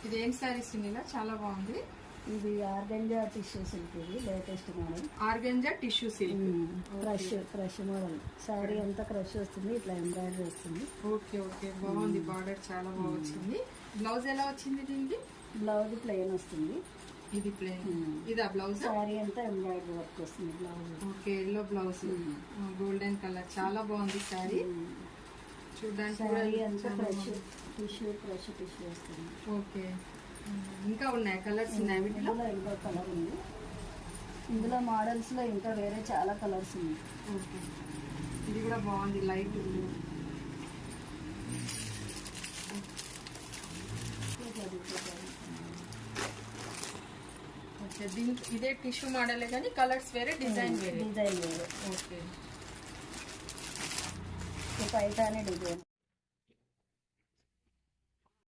ఇది ఏం సారీస్ ఇలా చాలా బాగుంది. ఇది ఆర్గంజా టిష్యూ సిల్క్, ఇది latest model. Organza tissue silk crush model. Sari అంతా క్రష్ వస్తుంది, ఇట్లా ఎంబ్రాయిడరీ వస్తుంది. ఓకే ఓకే బాగుంది. బార్డర్ చాలా బాగా వచ్చింది. బ్లౌజ్ ఎలా వచ్చింది దీనికి? బ్లౌజ్ ప్లెయిన్ వస్తుంది. ఇది ప్లెయిన్. ఇది ఆ బ్లౌజ్. శారీ అంతా ఎంబ్రాయిడరీ వర్క్ వస్తుంది blouse. Okay yellow blouse, golden colour చాలా బాగుంది శారీ. చూడడానికి శారీ అంతా క్రష్ టిష్యూ వస్తుంది. ఓకే ఇంకా ఉన్నాయి కలర్స్ ఉన్నాయి వీటిలో? ఇంకో కలర్ ఉంది. ఇందులో మోడల్స్ లో ఇంకా వేరే చాలా కలర్స్ ఉన్నాయి. ఓకే ఇది కూడా బాగుంది లైట్ బ్లూ. ఓకే దీనికి ఇదే టిష్యూ మోడలే కానీ కలర్స్ వేరే, డిజైన్ వేరే. డిజైన్ వేరే. ఓకే పైతానే డిజైన్.